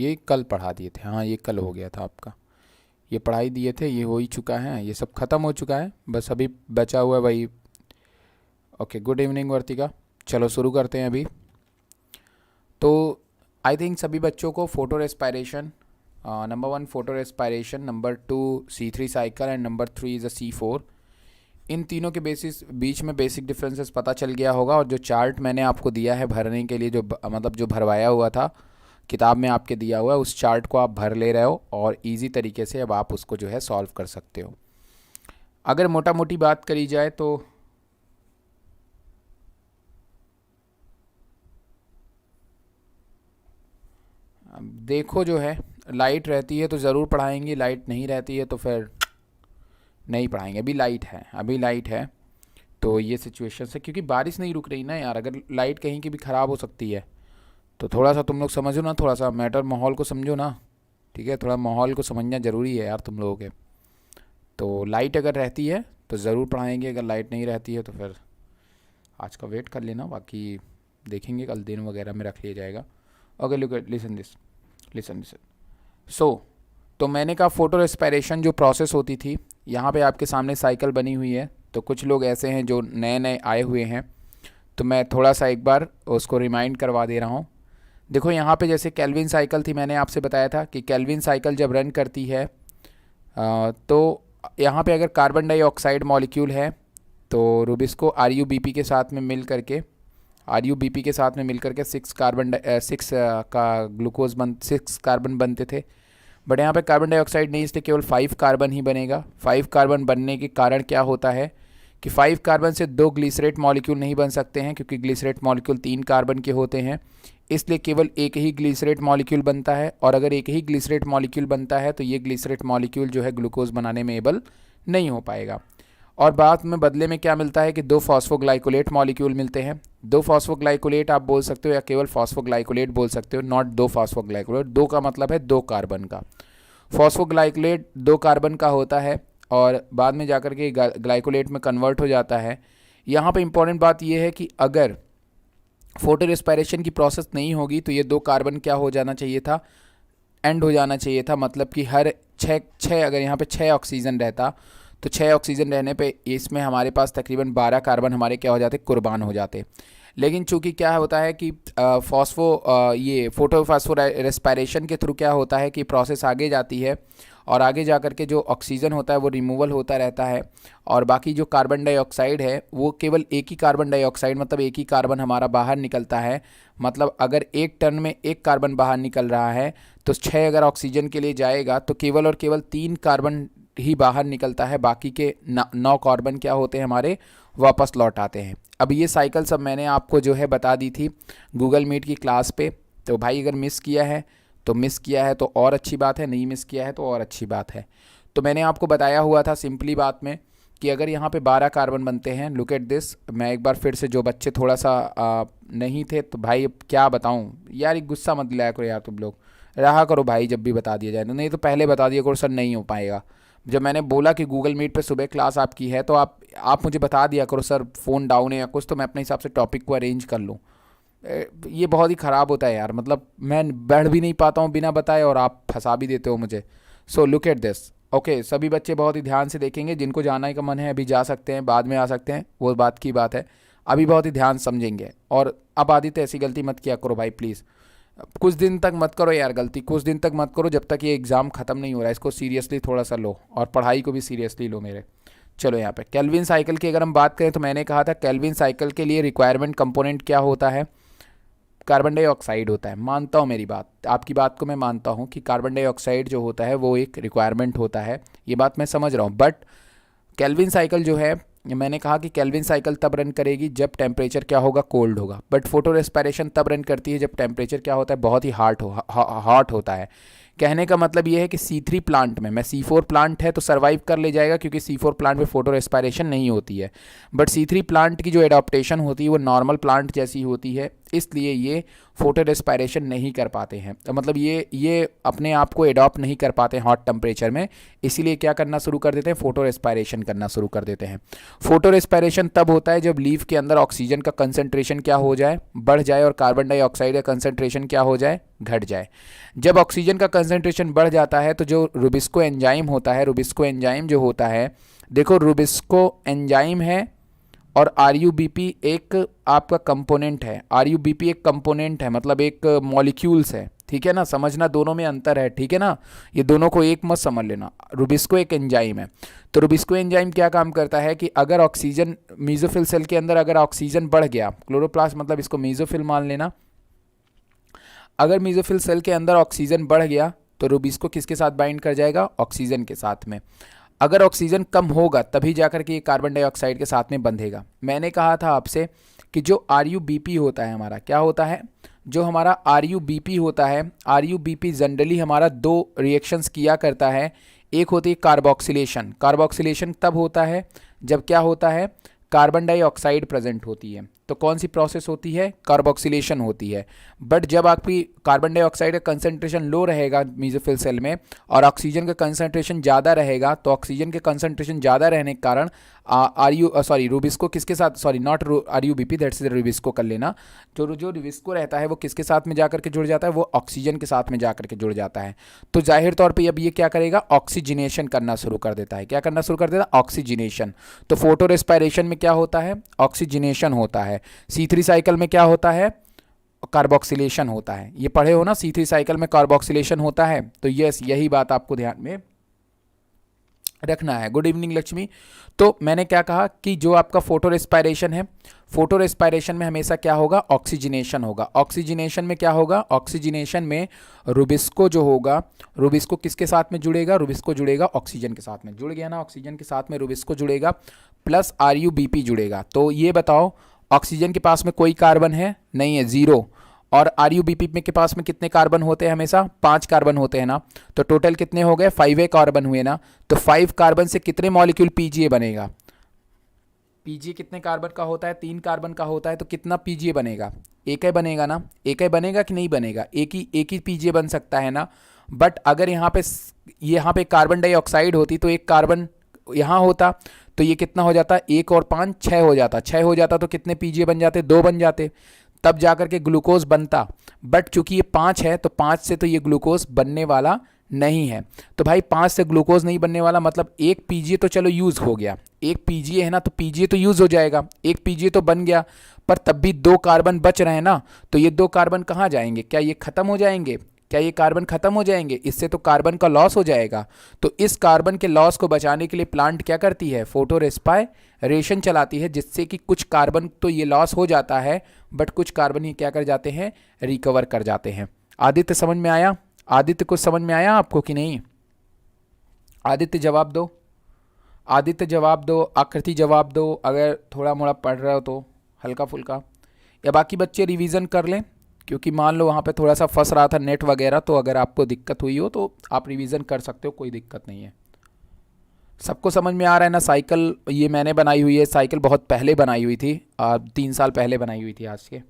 ये कल पढ़ा दिए थे, हाँ ये कल हो गया था आपका, ये पढ़ाई दिए थे, ये हो ही चुका है, ये सब ख़त्म हो चुका है, बस अभी बचा हुआ है वही। ओके, गुड इवनिंग वर्तिका। चलो शुरू करते हैं अभी। तो आई थिंक सभी बच्चों को photo respiration, number 1 photo respiration, number 2 C3 cycle and number 3 is a C4, इन तीनों के बीच में बेसिक डिफरेंसेस पता चल गया होगा। और जो चार्ट मैंने आपको दिया है भरने के लिए, जो मतलब जो भरवाया हुआ था किताब में आपके दिया हुआ है, उस चार्ट को आप भर ले रहे हो और इजी तरीके से अब आप उसको जो है सॉल्व कर सकते हो। अगर मोटा मोटी बात करी जाए तो देखो जो है, लाइट रहती है तो ज़रूर पढ़ाएंगे, लाइट नहीं रहती है तो फिर नहीं पढ़ाएंगे। अभी लाइट है, अभी लाइट है, तो ये सिचुएशन है क्योंकि बारिश नहीं रुक रही ना यार, अगर लाइट कहीं की भी ख़राब हो सकती है। तो थोड़ा सा तुम लोग समझो ना, थोड़ा सा मैटर माहौल को समझो ना, ठीक है, थोड़ा माहौल को समझना ज़रूरी है यार तुम लोगों के। तो लाइट अगर रहती है तो ज़रूर पढ़ाएंगे, अगर लाइट नहीं रहती है तो फिर आज का वेट कर लेना, बाकी देखेंगे कल दिन वगैरह में रख लिया जाएगा। Okay look at, listen this, listen listen. So तो मैंने कहा फोटो रेस्पायरेशन जो प्रोसेस होती थी, यहाँ पे आपके सामने साइकिल बनी हुई है। तो कुछ लोग ऐसे हैं जो नए नए आए हुए हैं, तो मैं थोड़ा सा एक बार उसको रिमाइंड करवा दे रहा हूँ। देखो यहाँ पे जैसे केल्विन साइकिल थी, मैंने आपसे बताया था कि केल्विन साइकिल जब रन करती है तो यहाँ पे अगर कार्बन डाइऑक्साइड मॉलिक्यूल है तो रुबिस्को RuBP के साथ में मिल करके, RuBP के साथ में मिल करके 6 का ग्लूकोज 6 कार्बन बनते थे। बट यहाँ पे कार्बन डाइऑक्साइड नहीं, इसलिए केवल 5 कार्बन ही बनेगा। 5 कार्बन बनने के कारण क्या होता है कि 5 कार्बन से 2 ग्लिसरेट मॉलिक्यूल नहीं बन सकते हैं, क्योंकि ग्लिसरेट मॉलिक्यूल 3 कार्बन के होते हैं, इसलिए केवल एक ही ग्लिसरेट मॉलिक्यूल बनता है। और अगर एक ही ग्लिसरेट मॉलिक्यूल बनता है तो ये ग्लिसरेट मॉलिक्यूल जो है ग्लूकोज बनाने में एबल नहीं हो पाएगा। और बाद में बदले में क्या मिलता है कि 2 फॉस्फोग्लाइकोलेट मॉलिक्यूल मिलते हैं। 2 फॉस्फोग्लाइकोलेट आप बोल सकते हो या केवल फॉस्फोग्लाइकोलेट बोल सकते हो, नॉट 2 फॉस्फोग्लाइकोलेट। 2 का मतलब है 2 कार्बन का, फॉस्फोग्लाइकोलेट 2 कार्बन का होता है और बाद में जाकर के ग्लाइकोलेट में कन्वर्ट हो जाता है। यहाँ पे इंपॉर्टेंट बात यह है कि अगर फोटो रेस्पायरेशन की प्रोसेस नहीं होगी तो ये 2 कार्बन क्या हो जाना चाहिए था, एंड हो जाना चाहिए था। मतलब कि हर छः अगर यहाँ पे 6 ऑक्सीजन रहता तो 6 ऑक्सीजन रहने पे इसमें हमारे पास तकरीबन 12 कार्बन हमारे क्या हो जाते, कुर्बान हो जाते। लेकिन चूंकि क्या होता है कि ये फोटो फास्फो रेस्पायरेशन के थ्रू क्या होता है कि प्रोसेस आगे जाती है और आगे जा कर के जो ऑक्सीजन होता है वो रिमूवल होता रहता है, और बाकी जो कार्बन डाइऑक्साइड है वो केवल एक ही कार्बन डाइऑक्साइड, मतलब एक ही कार्बन हमारा बाहर निकलता है। मतलब अगर 1 टन में 1 कार्बन बाहर निकल रहा है तो 6 अगर ऑक्सीजन के लिए जाएगा तो केवल और केवल 3 कार्बन ही बाहर निकलता है, बाकी के 9 कार्बन क्या होते हैं हमारे, वापस लौट आते हैं। अब ये साइकिल सब मैंने आपको जो है बता दी थी गूगल मीट की क्लास पे। तो भाई अगर मिस किया है तो मिस किया है तो और अच्छी बात है, नहीं मिस किया है तो और अच्छी बात है। तो मैंने आपको बताया हुआ था सिंपली बात में कि अगर यहाँ पे 12 कार्बन बनते हैं, लुक एट दिस। मैं एक बार फिर से, जो बच्चे थोड़ा सा नहीं थे तो भाई अब क्या बताऊँ यार, एक गुस्सा मत दिलाया करो यार तुम लोग, रहा करो भाई जब भी बता दिया जाए, नहीं तो पहले बता दिया करो सर नहीं हो पाएगा। जब मैंने बोला कि गूगल मीट पे सुबह क्लास आपकी है तो आप मुझे बता दिया करो सर फ़ोन डाउन है या कुछ, तो मैं अपने हिसाब से टॉपिक को अरेंज कर लूँ। ये बहुत ही ख़राब होता है यार, मतलब मैं बढ़ भी नहीं पाता हूँ बिना बताए और आप फंसा भी देते हो मुझे। So look at this. Okay, सभी बच्चे बहुत ही ध्यान से देखेंगे, जिनको जाने का मन है अभी जा सकते हैं, बाद में आ सकते हैं, वो बात की बात है। अभी बहुत ही ध्यान समझेंगे। और अब आदित्य ऐसी गलती मत किया करो भाई प्लीज़, कुछ दिन तक मत करो यार गलती, कुछ दिन तक मत करो, जब तक ये एग्ज़ाम ख़त्म नहीं हो रहा है। इसको सीरियसली थोड़ा सा लो और पढ़ाई को भी सीरियसली लो मेरे। चलो यहाँ पे केल्विन साइकिल की अगर हम बात करें तो मैंने कहा था केल्विन साइकिल के लिए रिक्वायरमेंट कंपोनेंट क्या होता है, कार्बन डाइऑक्साइड होता है। मानता हूँ मेरी बात, आपकी बात को मैं मानता हूँ कि कार्बन डाइऑक्साइड जो होता है वो एक रिक्वायरमेंट होता है, ये बात मैं समझ रहा हूँ। बट केल्विन साइकिल जो है, मैंने कहा कि केल्विन साइकिल तब रन करेगी जब टेम्परेचर क्या होगा, कोल्ड होगा। बट फोटो रेस्पायरेशन तब रन करती है जब टेम्परेचर क्या होता है, बहुत ही हॉट होता है। कहने का मतलब ये है कि C3 प्लांट में C4 प्लांट है तो सर्वाइव कर ले जाएगा, क्योंकि C4 प्लांट में फोटो रेस्पायरेशन नहीं होती है। बट C3 प्लांट की जो एडाप्टेशन होती है वो नॉर्मल प्लांट जैसी होती है, इसलिए ये फोटो रेस्पायरेशन नहीं कर पाते हैं। तो मतलब ये अपने आप को एडॉप्ट नहीं कर पाते हैं हॉट टेम्परेचर में, इसीलिए क्या करना शुरू कर देते हैं, फोटो रेस्पायरेशन करना शुरू कर देते हैं। फोटो रेस्पायरेशन तब होता है जब लीफ के अंदर ऑक्सीजन का कंसंट्रेशन क्या हो जाए, बढ़ जाए, और कार्बन डाइऑक्साइड का कंसंट्रेशन क्या हो जाए, घट जाए। जब ऑक्सीजन का कंसंट्रेशन बढ़ जाता है तो जो रुबिस्को एंजाइम होता है, रुबिस्को एंजाइम जो होता है, देखो रुबिस्को एंजाइम है और आरयूबीपी एक आपका कंपोनेंट है। आरयूबीपी एक कंपोनेंट है, मतलब एक मॉलिक्यूल्स है, ठीक है ना, समझना दोनों में अंतर है, ठीक है ना, ये दोनों को एक मत समझ लेना। रुबिस्को एक एंजाइम है। तो रुबिस्को एंजाइम क्या काम करता है कि अगर ऑक्सीजन मीजोफिल सेल के अंदर अगर ऑक्सीजन बढ़ गया, क्लोरोप्लास्ट मतलब इसको मीजोफिल मान लेना, अगर मीजोफिल सेल के अंदर ऑक्सीजन बढ़ गया तो रुबिस्को किसके साथ बाइंड कर जाएगा, ऑक्सीजन के साथ में। अगर ऑक्सीजन कम होगा तभी जाकर के ये कार्बन डाइऑक्साइड के साथ में बंधेगा। मैंने कहा था आपसे कि जो आरयूबीपी होता है हमारा, क्या होता है, जो हमारा आरयूबीपी होता है, आरयूबीपी जनरली हमारा दो रिएक्शंस किया करता है। एक होती है कार्बोक्सिलेशन। कार्बोक्सिलेशन तब होता है जब क्या होता है, कार्बन डाइऑक्साइड प्रेजेंट होती है। तो कौन सी प्रोसेस होती है, कार्बोक्सिलेशन होती है। बट जब आपकी कार्बन डाइऑक्साइड का कंसंट्रेशन लो रहेगा मीजोफिल सेल में और ऑक्सीजन का कंसंट्रेशन ज़्यादा रहेगा, तो ऑक्सीजन के कंसंट्रेशन ज़्यादा रहने के कारण रुबिस्को किसके साथ, sorry not RuBP, that's Rubisco कर लेना, जो रुबिस्को रहता है वो किसके साथ में जाकर के जुड़ जाता है, वो ऑक्सीजन के साथ में जाकर के जुड़ जाता है। तो जाहिर तौर पर अब ये क्या करेगा, ऑक्सीजनेशन करना शुरू कर देता है। क्या करना शुरू कर देता है, ऑक्सीजनेशन। तो फोटो रेस्पिरेशन में क्या होता है, ऑक्सीजनेशन होता है। C3 साइकिल में क्या होता है, कार्बोक्सिलेशन होता है। ये पढ़े हो ना, C3 साइकिल में कार्बोक्सिलेशन होता है। तो यस, यही बात आपको ध्यान में रखना है। Good evening Lakshmi. तो मैंने क्या कहा कि जो आपका फोटो रेस्पिरेशन है, फोटो रेस्पिरेशन में हमेशा क्या होगा, ऑक्सीजनेशन होगा। ऑक्सीजनेशन में क्या होगा, ऑक्सीजनेशन में रुबिस्को जो होगा, रुबिस्को किसके साथ में जुड़ेगा, रुबिस्को जुड़ेगा ऑक्सीजन के साथ में। जुड़ गया ना, ऑक्सीजन के साथ में रुबिस्को जुड़ेगा प्लस आरयूबीपी जुड़ेगा। तो ये बताओ, ऑक्सीजन के पास में कोई कार्बन है नहीं है, जीरो। और आरयूबीपी में के पास में कितने कार्बन होते हैं, हमेशा 5 कार्बन होते हैं ना। तो टोटल कितने हो गए, 5 कार्बन हुए ना। तो 5 कार्बन से कितने मॉलिक्यूल पीजीए बनेगा, पीजीए कितने कार्बन का होता है, 3 कार्बन का होता है। तो कितना पीजीए बनेगा, एक ही बनेगा ना, एक ही बनेगा कि नहीं बनेगा, एक ही पीजीए बन सकता है ना। बट अगर यहाँ पे कार्बन डाइऑक्साइड होती तो एक कार्बन यहाँ होता, तो ये कितना हो जाता, 1 और 5 6 हो जाता, 6 हो जाता तो कितने पीजीए बन जाते, 2 बन जाते, तब जाकर के ग्लूकोज बनता। बट चूंकि ये 5 है तो 5 से तो ये ग्लूकोज बनने वाला नहीं है। तो भाई 5 से ग्लूकोज नहीं बनने वाला, मतलब एक पीजीए तो चलो यूज हो गया, एक पीजीए है ना, तो पीजीए तो यूज हो जाएगा, एक पीजीए तो बन गया, पर तब भी 2 कार्बन बच रहे हैं ना। तो ये 2 कार्बन कहाँ जाएंगे, क्या ये खत्म हो जाएंगे, क्या ये कार्बन खत्म हो जाएंगे, इससे तो कार्बन का लॉस हो जाएगा। तो इस कार्बन के लॉस को बचाने के लिए प्लांट क्या करती है, फोटो रेस्पिरेशन चलाती है, जिससे कि कुछ कार्बन तो ये लॉस हो जाता है, बट कुछ कार्बन ही क्या कर जाते हैं, रिकवर कर जाते हैं। आदित्य समझ में आया, आदित्य कुछ समझ में आया आपको कि नहीं, आदित्य जवाब दो, आदित्य जवाब दो, आकृति जवाब दो, अगर थोड़ा मोड़ा पढ़ रहे हो तो हल्का फुल्का, या बाकी बच्चे रिवीजन कर लें, क्योंकि मान लो वहाँ पे थोड़ा सा फंस रहा था नेट वगैरह, तो अगर आपको दिक्कत हुई हो तो आप रिवीजन कर सकते हो, कोई दिक्कत नहीं है। सबको समझ में आ रहा है ना। साइकिल ये मैंने बनाई हुई है, साइकिल बहुत पहले बनाई हुई थी, 3 साल पहले बनाई हुई थी आज के।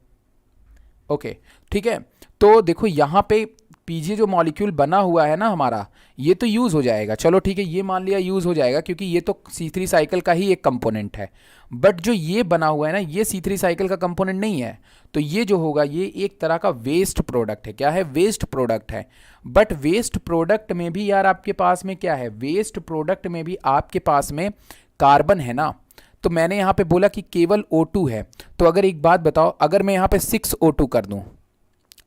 ओके ठीक है। तो देखो यहाँ पे पीजीए जो मॉलिक्यूल बना हुआ है ना हमारा, ये तो यूज़ हो जाएगा, चलो ठीक है, ये मान लिया यूज़ हो जाएगा, क्योंकि ये तो C3 साइकिल का ही एक कंपोनेंट है। बट जो ये बना हुआ है ना, ये C3 साइकिल का कंपोनेंट नहीं है। तो ये जो होगा, ये एक तरह का वेस्ट प्रोडक्ट है। क्या है, वेस्ट प्रोडक्ट है। बट वेस्ट प्रोडक्ट में भी यार आपके पास में क्या है, वेस्ट प्रोडक्ट में भी आपके पास में कार्बन है ना। तो मैंने यहाँ पे बोला कि केवल O2 है। तो अगर एक बात बताओ, अगर मैं यहाँ पे 6O2 कर दूँ,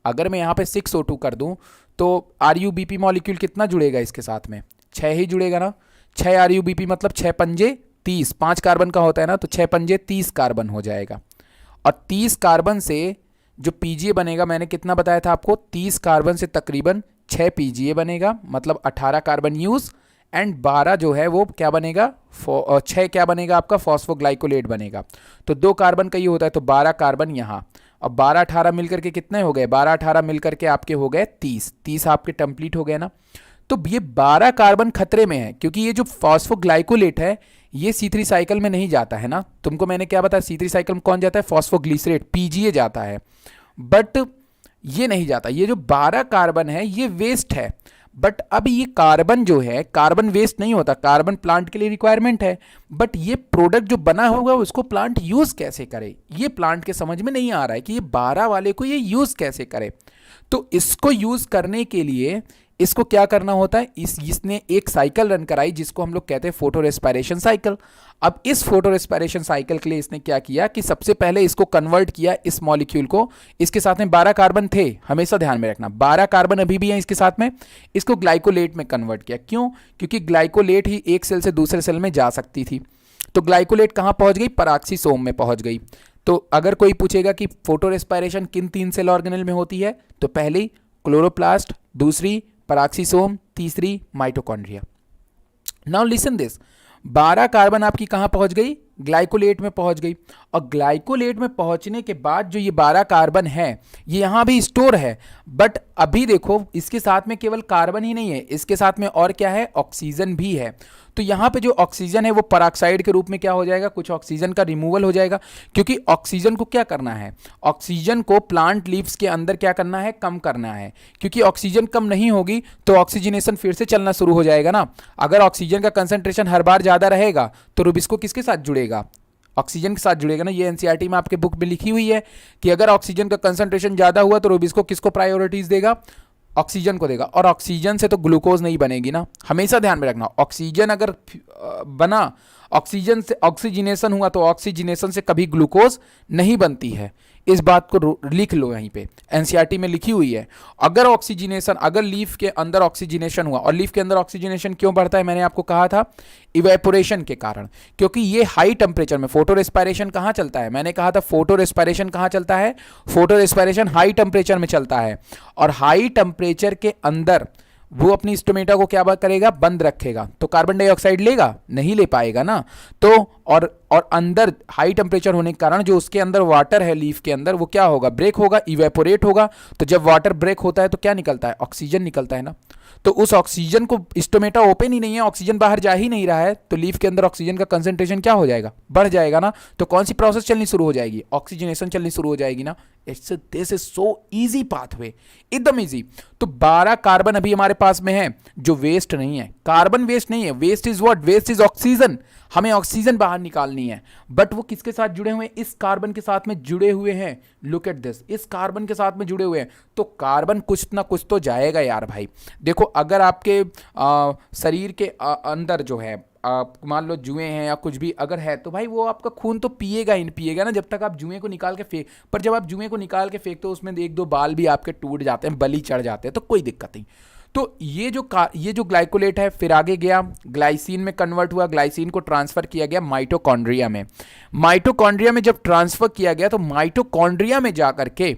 अगर मैं यहाँ पे 6O2 कर दूँ, तो आरयूबीपी मॉलिक्यूल कितना जुड़ेगा इसके साथ में, 6 ही जुड़ेगा ना। 6 आरयूबीपी मतलब 6 पंजे 30, 5 कार्बन का होता है ना, तो 6 पंजे 30 कार्बन हो जाएगा। और 30 कार्बन से जो पीजीए बनेगा, मैंने कितना बताया था आपको, 30 कार्बन से तकरीबन 6 पीजीए बनेगा, मतलब 18 कार्बन यूज, एंड 12 जो है वो क्या बनेगा, 6 क्या बनेगा आपका, फॉस्फोग्लाइकोलेट बनेगा। तो 2 कार्बन का ये होता है, तो 12 कार्बन यहाँ, और 12-18 मिलकर के कितने हो गए, 12-18 मिलकर के आपके हो गए 30 आपके कंप्लीट हो गए ना। तो ये 12 कार्बन खतरे में है, क्योंकि ये जो फॉस्फोग्लाइकोलेट है ये C3 साइकिल में नहीं जाता है ना। तुमको मैंने क्या बताया, C3 साइकिल में कौन जाता है, फॉस्फोग्लिसरेट, पीजीए जाता है, बट ये नहीं जाता। ये जो 12 कार्बन है ये वेस्ट है। बट अब ये कार्बन जो है, कार्बन वेस्ट नहीं होता, कार्बन प्लांट के लिए रिक्वायरमेंट है। बट ये प्रोडक्ट जो बना होगा उसको प्लांट यूज कैसे करे, ये प्लांट के समझ में नहीं आ रहा है कि ये 12 वाले को ये यूज कैसे करे। तो इसको यूज करने के लिए इसको क्या करना होता है, इसने एक साइकिल रन कराई जिसको हम लोग कहते हैं फोटो रेस्पिरेशन साइकिल। अब इस फोटो रेस्पिरेशन साइकिल के लिए इसने क्या किया कि सबसे पहले इसको कन्वर्ट किया, इस मॉलिक्यूल को, इसके साथ में 12 कार्बन थे, हमेशा ध्यान में रखना 12 कार्बन अभी भी है इसके साथ में, इसको ग्लाइकोलेट में कन्वर्ट किया। क्यों? क्योंकि ग्लाइकोलेट ही एक सेल से दूसरे सेल में जा सकती थी। तो ग्लाइकोलेट कहां पहुंच गई? पराक्सीसोम में पहुंच गई। तो अगर कोई पूछेगा कि फोटो रेस्पिरेशन किन 3 सेल ऑर्गेनेल में होती है, तो पहली क्लोरोप्लास्ट, दूसरी पराक्सीसोम, तीसरी mitochondria. Now listen this, 12 carbon आपकी कहां पहुंच गई? ग्लाइकोलेट में पहुंच गई। और ग्लाइकोलेट में पहुंचने के बाद जो ये 12 कार्बन है ये यहां भी स्टोर है, बट अभी देखो इसके साथ में केवल कार्बन ही नहीं है, इसके साथ में और क्या है? ऑक्सीजन भी है। तो यहां पे जो ऑक्सीजन है वो पराक्साइड के रूप में क्या हो जाएगा? कुछ ऑक्सीजन का रिमूवल हो जाएगा, क्योंकि ऑक्सीजन को क्या करना है? ऑक्सीजन को प्लांट लीव्स के अंदर क्या करना है? कम करना है, क्योंकि ऑक्सीजन कम नहीं होगी तो ऑक्सीजनेशन फिर से चलना शुरू हो जाएगा ना। अगर ऑक्सीजन का कंसंट्रेशन हर बार ज्यादा रहेगा तो रुबिस्को किसके साथ जुड़ेगा? ऑक्सीजन के साथ जुड़ेगा ना। ये एनसीईआरटी में आपके बुक में लिखी हुई है कि अगर ऑक्सीजन का कंसंट्रेशन ज्यादा हुआ तो रुबिस्को किसको प्रायोरिटीज देगा? ऑक्सीजन को देगा। और ऑक्सीजन से तो ग्लूकोज नहीं बनेगी ना, हमेशा ध्यान में रखना। ऑक्सीजन अगर बना, ऑक्सीजन से ऑक्सीजनेशन हुआ तो ऑक्सीजनेशन से कभी ग्लूकोज नहीं बनती है। इस बात को लिख लो, यहीं पे एनसीईआरटी में लिखी हुई है। अगर ऑक्सीजनेशन, अगर लीफ के अंदर ऑक्सीजनेशन हुआ, और लीफ के अंदर ऑक्सीजनेशन क्यों बढ़ता है? मैंने आपको कहा था इवेपोरेशन के कारण, क्योंकि ये हाई टेम्परेचर में फोटो रेस्पिरेशन कहाँ चलता है? मैंने कहा था फोटो रेस्पिरेशन कहाँ चलता है? फोटो रेस्पिरेशन हाई टेम्परेचर में चलता है, और हाई टेम्परेचर के अंदर वो अपनी स्टोमेटा को क्या करेगा? बंद रखेगा। तो कार्बन डाइऑक्साइड लेगा? नहीं ले पाएगा ना। तो और अंदर हाई टेम्परेचर होने के कारण जो उसके अंदर वाटर है लीफ के अंदर, वो क्या होगा? ब्रेक होगा, इवेपोरेट होगा। तो जब वाटर ब्रेक होता है तो क्या निकलता है? ऑक्सीजन निकलता है ना। तो उस ऑक्सीजन को, स्टोमेटा ओपन ही नहीं है, ऑक्सीजन बाहर जा ही नहीं रहा है, तो लीफ के अंदर ऑक्सीजन का कंसंट्रेशन क्या हो जाएगा? बढ़ जाएगा ना। तो कौन सी प्रोसेस चलनी शुरू हो जाएगी? ऑक्सीजनेशन चलनी शुरू हो जाएगी ना। This is so easy pathway, एकदम इजी। तो 12 कार्बन अभी हमारे पास में है जो वेस्ट नहीं है। कार्बन वेस्ट नहीं है, waste is what? Waste is oxygen. हमें ऑक्सीजन बाहर निकालनी है, बट वो किसके साथ जुड़े हुए हैं? इस कार्बन के साथ में जुड़े हुए हैं। लुक एट दिस, इस कार्बन के साथ में जुड़े हुए हैं। तो कार्बन कुछ ना कुछ तो जाएगा यार भाई। देखो, अगर आपके शरीर के अंदर जो है, आप मान लो जुएं हैं या कुछ भी अगर है, तो भाई वो आपका खून तो पिएगा ही पिएगा ना, जब तक आप जुएं को निकाल के फेंक। पर जब आप जुएं को निकाल के फेंकते हो उसमें 1-2 बाल भी आपके टूट जाते हैं, बली चढ़ जाते हैं, तो कोई दिक्कत नहीं। तो ये जो ग्लाइकोलेट है फिर आगे गया, ग्लाइसिन में कन्वर्ट हुआ, ग्लाइसिन को ट्रांसफर किया गया माइटोकॉन्ड्रिया में। माइटोकॉन्ड्रिया में जब ट्रांसफर किया गया तो माइटोकॉन्ड्रिया में जाकर के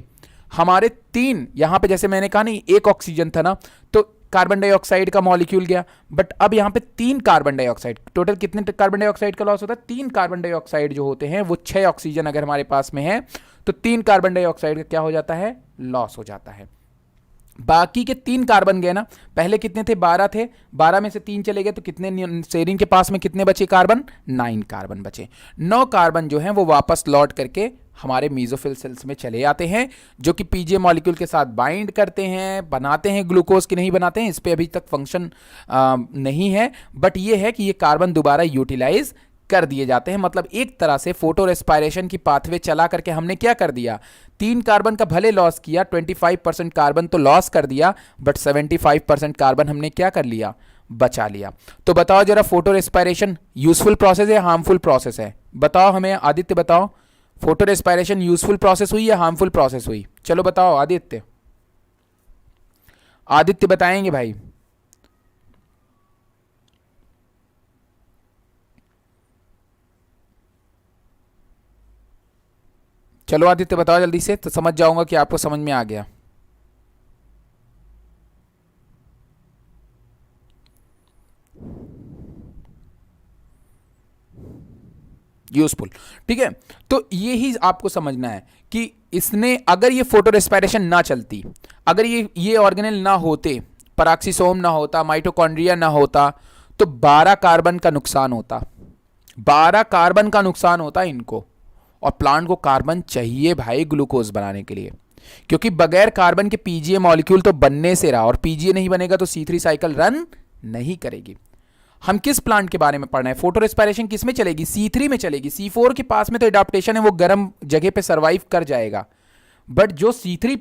हमारे 3, यहां पे जैसे मैंने कहा नहीं, एक ऑक्सीजन था ना, तो कार्बन डाइऑक्साइड का मॉलिक्यूल गया, बट अब यहां पे 3 कार्बन डाइऑक्साइड। टोटल कितने कार्बन डाइऑक्साइड का लॉस होता है? 3 कार्बन डाइऑक्साइड जो होते हैं वो 6 ऑक्सीजन अगर हमारे पास में है तो 3 कार्बन डाइऑक्साइड का क्या हो जाता है? लॉस हो जाता है। बाकी के 3 कार्बन गए ना, पहले कितने थे? 12 थे, 12 में से 3 चले गए तो कितने, सेरीन के पास में कितने बचे कार्बन? 9 कार्बन बचे। 9 कार्बन जो हैं वो वापस लौट करके हमारे मीजोफिल सेल्स में चले आते हैं, जो कि पीजे मॉलिक्यूल के साथ बाइंड करते हैं, बनाते हैं ग्लूकोज की नहीं बनाते हैं, इस पे अभी तक फंक्शन नहीं है, बट ये है कि ये कार्बन दोबारा यूटिलाइज कर दिए जाते हैं। मतलब एक तरह से फोटो रेस्पिरेशन की पाथवे चला करके हमने क्या कर दिया? 3 कार्बन का भले लॉस किया, 25% कार्बन तो लॉस कर दिया, बट 75% कार्बन हमने क्या कर लिया? बचा लिया। तो बताओ जरा, फोटो रेस्पिरेशन यूजफुल प्रोसेस है, हार्मफुल प्रोसेस है? बताओ हमें, आदित्य बताओ, फोटो रेस्पिरेशन यूजफुल प्रोसेस हुई या हार्मफुल प्रोसेस हुई? चलो बताओ आदित्य, आदित्य बताएंगे भाई। चलो आदित्य बताओ जल्दी से, तो समझ जाऊंगा कि आपको समझ में आ गया। यूजफुल, ठीक है। तो ये ही आपको समझना है कि इसने, अगर ये फोटो रेस्पिरेशन ना चलती, अगर ये ऑर्गेनेल ना होते, पराक्सीसोम ना होता, माइटोकॉन्ड्रिया ना होता, तो 12 कार्बन का नुकसान होता, 12 कार्बन का नुकसान होता इनको। और प्लांट को कार्बन चाहिए भाई ग्लूकोज बनाने के लिए, क्योंकि बगैर कार्बन के पीजीए मॉलिक्यूल तो बनने से रहा, और पीजीए नहीं बनेगा तो C3 साइकिल रन नहीं करेगी। हम किस प्लांट के बारे में पढ़ रहे हैं? फोटो रेस्पिरेशन किस में चलेगी? C3 में चलेगी। C4 के पास में तो एडाप्टेशन है, वो गर्म जगह पे सर्वाइव कर जाएगा, बट जो C4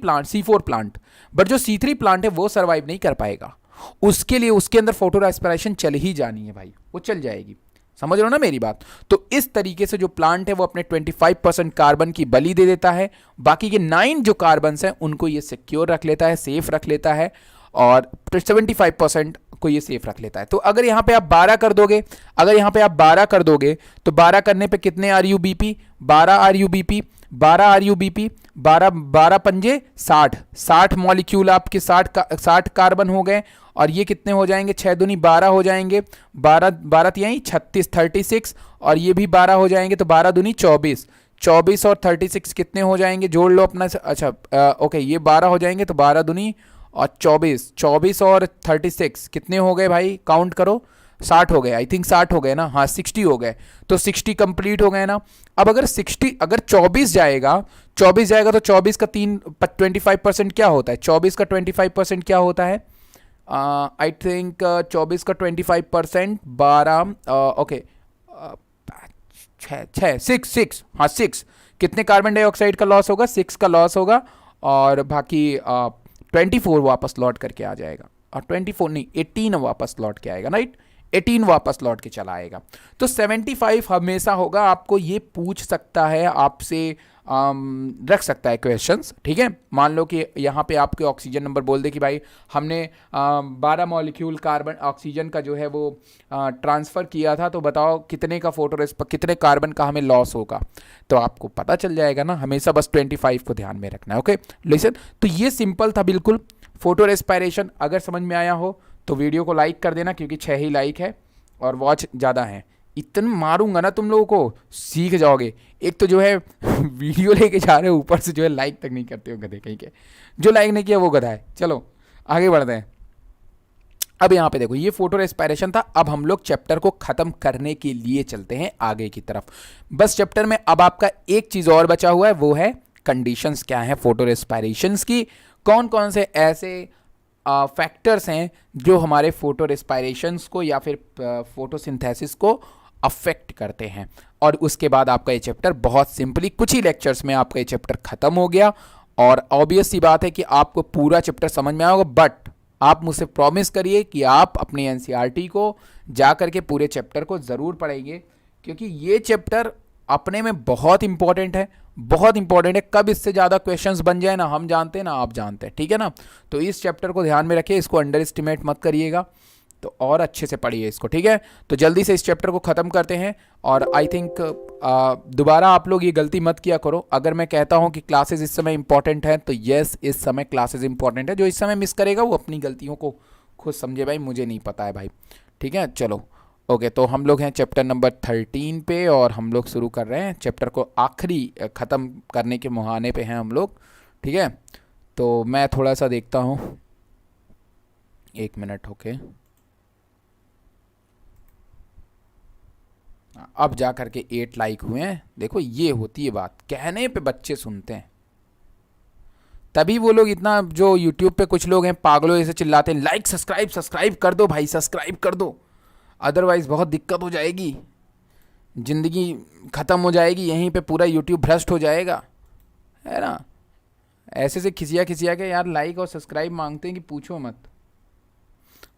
प्लांट, बट जो C3 प्लांट है वो सर्वाइव नहीं कर पाएगा। उसके लिए उसके अंदर फोटो रेस्पिरेशन चल ही जानी है भाई, वो चल जाएगी। समझ रहे हो ना मेरी बात? तो इस तरीके से जो प्लांट है वो अपने 25% कार्बन की बलि दे देता है, बाकी के 9 जो कार्बन हैं उनको ये सिक्योर रख लेता है, सेफ रख लेता है, और 75% को ये सेफ रख लेता है। तो अगर यहां पे आप 12 कर दोगे, अगर यहां पे आप 12 कर दोगे तो 12 करने पे कितने RUBP? 12 RUBP, 12 RUBP, 12 12 पंजे 60, 60 मॉलिक्यूल आपके 60 कार्बन हो गए। और ये कितने हो जाएंगे? 6 दूनी 12 हो जाएंगे, 12 12 तिहाई 36, 36, और ये भी 12 हो जाएंगे, तो 12 दूनी 24, 24 और 36 कितने हो जाएंगे? जोड़ लो अपना। अच्छा ओके, ये 12 हो जाएंगे, तो 12 दूनी और 24, 24 और 36 कितने हो गए भाई? काउंट करो। 60 हो गए, आई थिंक 60 हो गए ना, हाँ 60 हो गए। तो 60 कंप्लीट हो गए ना। अब अगर 60, अगर 24 जाएगा, 24 जाएगा तो 24 का 25% क्या होता है? 24 का 25% क्या होता है? आई थिंक 24 का 25%, 12, ओके, 6, हाँ 6, कितने कार्बन डाइऑक्साइड का लॉस होगा? 6 का लॉस होगा, और बाकी 24 वापस लौट करके आ जाएगा। और 24 नहीं, 18 वापस लौट के आएगा, राइट? 18 वापस लौट के चला आएगा। तो 75 हमेशा होगा। आपको ये पूछ सकता है आपसे, रख सकता है क्वेश्चंस, ठीक है? मान लो कि यहाँ पे आपके ऑक्सीजन नंबर बोल दे कि भाई हमने 12 मॉलिक्यूल कार्बन ऑक्सीजन का जो है वो ट्रांसफ़र किया था, तो बताओ कितने का कितने कार्बन का हमें लॉस होगा। तो आपको पता चल जाएगा ना, हमेशा बस 25 को ध्यान में रखना है। ओके लिसन, तो ये सिंपल था बिल्कुल फोटो रेस्पिरेशन। अगर समझ में आया हो तो वीडियो को लाइक कर देना, क्योंकि 6 ही लाइक है और वॉच ज़्यादा है। इतना मारूंगा ना तुम लोगों को, सीख जाओगे। एक तो जो है वीडियो लेके जा रहे हो, ऊपर से जो है लाइक तक नहीं करते हो, गधे कहीं के। जो लाइक नहीं किया वो गधा है। चलो आगे बढ़ते हैं। अब यहाँ पे देखो, ये फोटो रेस्पिरेशन था। अब हम लोग चैप्टर को खत्म करने के लिए चलते हैं आगे की तरफ। बस चैप्टर में अब आपका एक चीज और बचा हुआ है, वो है कंडीशंस क्या है फोटो रेस्पिरेशंस की। कौन कौन से ऐसे फैक्टर्स हैं जो हमारे फोटो रेस्पिरेशंस को या फिर फोटोसिंथेसिस को अफेक्ट करते हैं। और उसके बाद आपका ये चैप्टर बहुत सिंपली कुछ ही लेक्चर्स में आपका ये चैप्टर खत्म हो गया। और ऑब्वियस सी बात है कि आपको पूरा चैप्टर समझ में आएगा, बट आप मुझसे प्रॉमिस करिए कि आप अपनी एनसीईआरटी को जा करके पूरे चैप्टर को ज़रूर पढ़ेंगे, क्योंकि ये चैप्टर अपने में बहुत इंपॉर्टेंट है, बहुत इंपॉर्टेंट है। कब इससे ज़्यादा क्वेश्चंस बन जाए ना हम जानते हैं ना आप जानते हैं, ठीक है ना? तो इस चैप्टर को ध्यान में रखिए, इसको अंडर एस्टिमेट मत करिएगा, तो और अच्छे से पढ़िए इसको, ठीक है? तो जल्दी से इस चैप्टर को ख़त्म करते हैं। और आई थिंक दोबारा आप लोग ये गलती मत किया करो। अगर मैं कहता हूँ कि क्लासेस इस समय इंपॉर्टेंट है, तो यस इस समय क्लासेस इंपॉर्टेंट है। जो इस समय मिस करेगा वो अपनी गलतियों को खुद समझे भाई, मुझे नहीं पता है भाई, ठीक है? चलो ओके, तो हम लोग हैं चैप्टर नंबर 13 पे, और हम लोग शुरू कर रहे हैं चैप्टर को, आखिरी ख़त्म करने के मुहाने पे हैं हम लोग, ठीक है? तो मैं थोड़ा सा देखता हूँ, 1 मिनट। ओके अब जा करके 8 लाइक हुए हैं। देखो ये होती है बात, कहने पे बच्चे सुनते हैं, तभी वो लोग इतना, जो यूट्यूब पे कुछ लोग हैं पागलों जैसे चिल्लाते हैं, लाइक सब्सक्राइब सब्सक्राइब कर दो भाई, सब्सक्राइब कर दो, अदरवाइज बहुत दिक्कत हो जाएगी, ज़िंदगी ख़त्म हो जाएगी, यहीं पे पूरा यूट्यूब भ्रष्ट हो जाएगा, है ना? ऐसे से खिसिया खिसिया के यार लाइक और सब्सक्राइब मांगते हैं कि पूछो मत।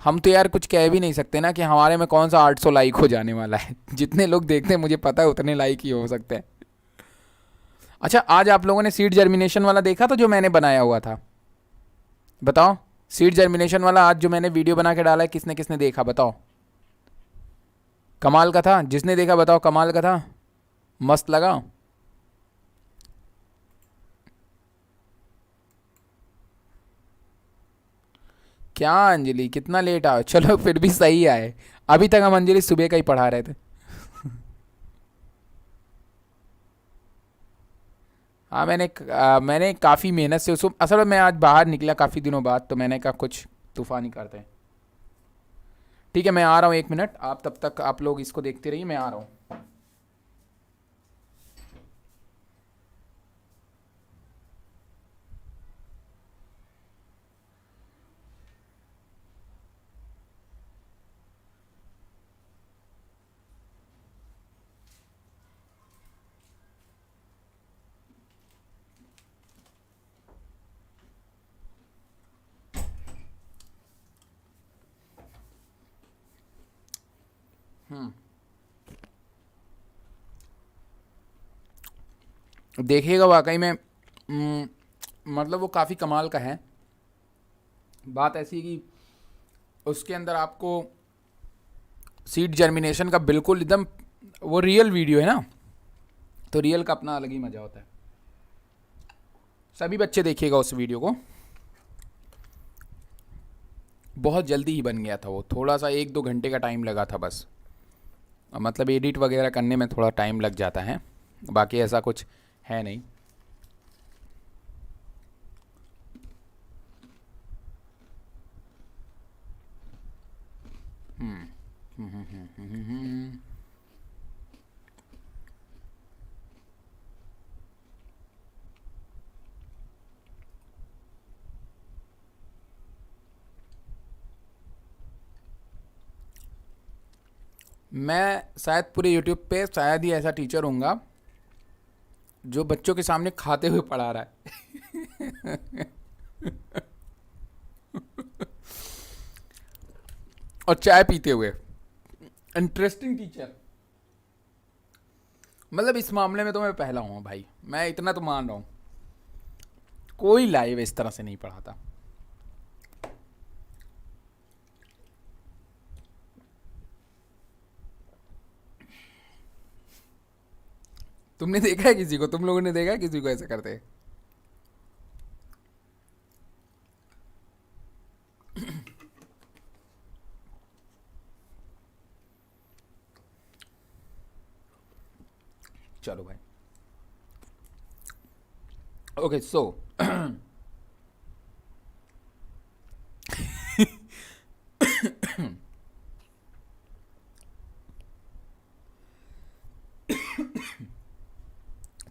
हम तो यार कुछ कह भी नहीं सकते ना कि हमारे में कौन सा 800 लाइक हो जाने वाला है। जितने लोग देखते हैं मुझे पता है उतने लाइक ही हो सकते हैं। अच्छा, आज आप लोगों ने सीड जर्मिनेशन वाला देखा था जो मैंने बनाया हुआ था? बताओ, सीड जर्मिनेशन वाला आज जो मैंने वीडियो बना के डाला है, किसने किसने देखा बताओ? कमाल का था? जिसने देखा बताओ कमाल का था, मस्त लगा? क्या अंजलि कितना लेट आए, चलो फिर भी सही आए। अभी तक हम अंजलि सुबह का ही पढ़ा रहे थे। हाँ मैंने काफ़ी मेहनत से उसको, असल में मैं आज बाहर निकला काफ़ी दिनों बाद, तो मैंने कहा कुछ तूफ़ानी करते हैं। ठीक है मैं आ रहा हूँ, 1 मिनट, आप तब तक आप लोग इसको देखते रहिए, मैं आ रहा हूँ। देखिएगा वाकई में मतलब वो काफ़ी कमाल का है। बात ऐसी कि उसके अंदर आपको सीड जर्मिनेशन का बिल्कुल एकदम वो रियल वीडियो है ना, तो रियल का अपना अलग ही मज़ा होता है। सभी बच्चे देखिएगा उस वीडियो को, बहुत जल्दी ही बन गया था वो, थोड़ा सा 1-2 घंटे का टाइम लगा था बस। मतलब एडिट वगैरह करने में थोड़ा टाइम लग जाता है, बाकी ऐसा कुछ है नहीं। मैं शायद पूरे यूट्यूब पे शायद ही ऐसा टीचर होऊंगा जो बच्चों के सामने खाते हुए पढ़ा रहा है और चाय पीते हुए। इंटरेस्टिंग टीचर, मतलब इस मामले में तो मैं पहला हूँ भाई, मैं इतना तो मान रहा हूँ, कोई लाइव इस तरह से नहीं पढ़ाता। तुमने देखा है किसी को, तुम लोगों ने देखा है किसी को ऐसा करते? चलो भाई, ओके सो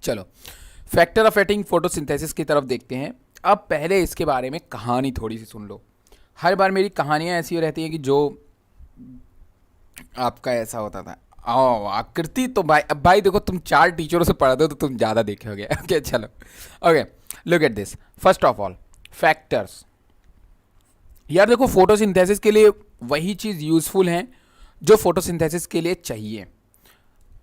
चलो फैक्टर ऑफ एटिंग फोटोसिंथेसिस की तरफ देखते हैं। अब पहले इसके बारे में कहानी थोड़ी सी सुन लो। हर बार मेरी कहानियाँ ऐसी रहती हैं कि जो आपका ऐसा होता था आओ आकृति, तो भाई अब भाई देखो तुम 4 टीचरों से पढ़ते हो तो तुम ज़्यादा देखे होगे। ओके चलो, okay look at this. First of all factors, यार देखो फोटोसिंथेसिस के लिए वही चीज़ यूज़फुल है जो फोटोसिंथेसिस के लिए चाहिए।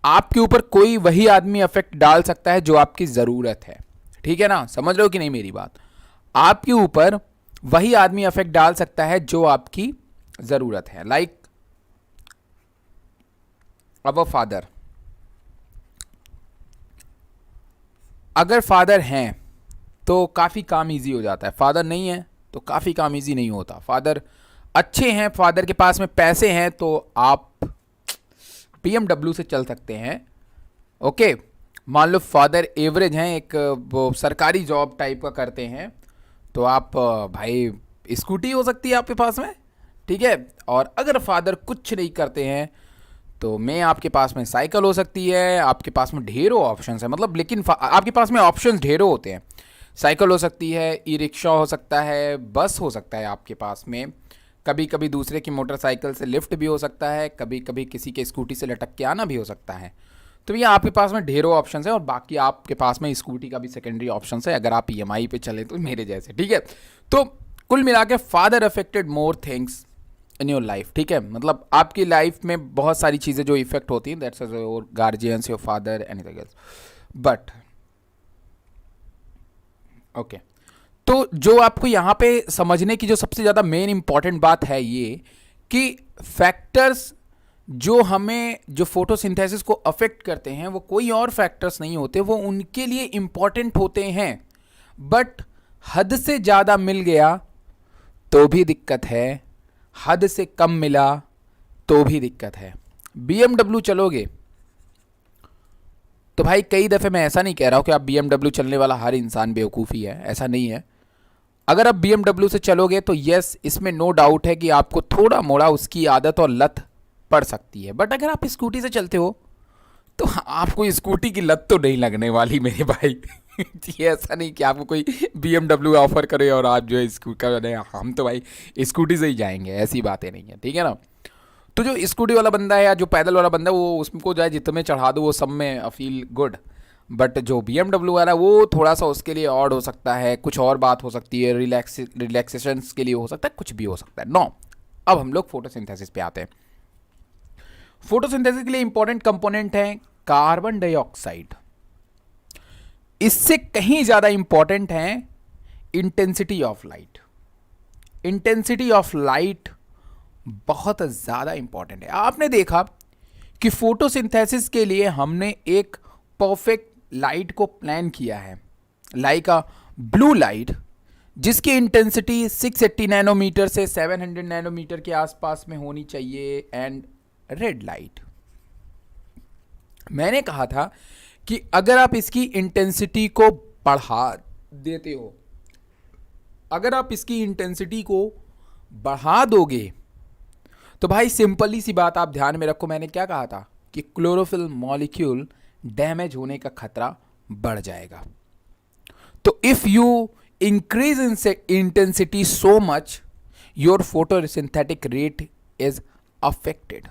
आपके ऊपर कोई वही आदमी इफेक्ट डाल सकता है जो आपकी ज़रूरत है, ठीक है ना? समझ रहे हो कि नहीं मेरी बात? आपके ऊपर वही आदमी इफेक्ट डाल सकता है जो आपकी ज़रूरत है। लाइक अवर फादर, अगर फादर हैं तो काफ़ी काम इजी हो जाता है, फादर नहीं है तो काफ़ी काम इजी नहीं होता। फादर अच्छे हैं, फादर के पास में पैसे हैं, तो आप BMW से चल सकते हैं। ओके, मान लो फादर एवरेज हैं, एक वो सरकारी जॉब टाइप का करते हैं, तो आप भाई स्कूटी हो सकती है आपके पास में, ठीक है। और अगर फादर कुछ नहीं करते हैं तो मैं आपके पास में साइकिल हो सकती है, आपके पास में ढेरों ऑप्शंस है, मतलब लेकिन आपके पास में ऑप्शंस ढेरों होते हैं। साइकिल हो सकती है, ई रिक्शा हो सकता है, बस हो सकता है आपके पास में, कभी कभी दूसरे की मोटरसाइकिल से लिफ्ट भी हो सकता है, कभी कभी किसी के स्कूटी से लटक के आना भी हो सकता है। तो भैया आपके पास में ढेरों ऑप्शन है, और बाकी आपके पास में स्कूटी का भी सेकेंडरी ऑप्शन है अगर आप EMI पे चले तो, मेरे जैसे, ठीक है। तो कुल मिला के father affected more things in your life, ठीक है। मतलब आपकी लाइफ में बहुत सारी चीज़ें जो इफेक्ट होती हैं, that's your guardians, your father, anything else, but okay. तो जो आपको यहाँ पे समझने की जो सबसे ज़्यादा मेन इंपॉर्टेंट बात है ये कि फैक्टर्स जो हमें जो फोटोसिंथेसिस को अफेक्ट करते हैं वो कोई और फैक्टर्स नहीं होते, वो उनके लिए इंपॉर्टेंट होते हैं, बट हद से ज़्यादा मिल गया तो भी दिक्कत है, हद से कम मिला तो भी दिक्कत है। BMW चलोगे तो भाई कई दफ़े, मैं ऐसा नहीं कह रहा हूँ कि आप BMW चलने वाला हर इंसान बेवकूफ़ी है, ऐसा नहीं है। अगर आप BMW से चलोगे तो यस, इसमें नो डाउट है कि आपको थोड़ा मोड़ा उसकी आदत और लत पड़ सकती है, बट अगर आप स्कूटी से चलते हो तो आपको स्कूटी की लत तो नहीं लगने वाली मेरे भाई। ये ऐसा नहीं कि आपको कोई BMW ऑफर करे और आप जो है स्कूटी, हम तो भाई स्कूटी से ही जाएंगे, ऐसी बातें नहीं है, ठीक है ना। तो जो स्कूटी वाला बंदा है या जो पैदल वाला बंदा है वो उसको जाए जितने चढ़ा दो वो सब में फील गुड, बट जो BMW वाला वो थोड़ा सा उसके लिए ऑड हो सकता है, कुछ और बात हो सकती है, रिलैक्सेशन के लिए हो सकता है, कुछ भी हो सकता है। नो, अब हम लोग फोटोसिंथेसिस पे आते हैं। फोटोसिंथेसिस के लिए इंपॉर्टेंट कंपोनेंट है कार्बन डाइऑक्साइड। इससे कहीं ज्यादा इंपॉर्टेंट है intensity of light. Intensity of light बहुत ज़्यादा इंपॉर्टेंट है। आपने देखा कि फोटोसिंथेसिस के लिए हमने एक परफेक्ट लाइट को प्लान किया है, लाइक अ ब्लू लाइट, जिसकी इंटेंसिटी 680 नैनोमीटर से 700 नैनोमीटर के आसपास में होनी चाहिए, एंड रेड लाइट। मैंने कहा था कि अगर आप इसकी इंटेंसिटी को बढ़ा देते हो, अगर आप इसकी इंटेंसिटी को बढ़ा दोगे तो भाई सिंपली सी बात आप ध्यान में रखो, मैंने क्या कहा था कि क्लोरोफिल मॉलिक्यूल डैमेज होने का खतरा बढ़ जाएगा। तो if you increase in intensity so much, your photosynthetic rate is affected.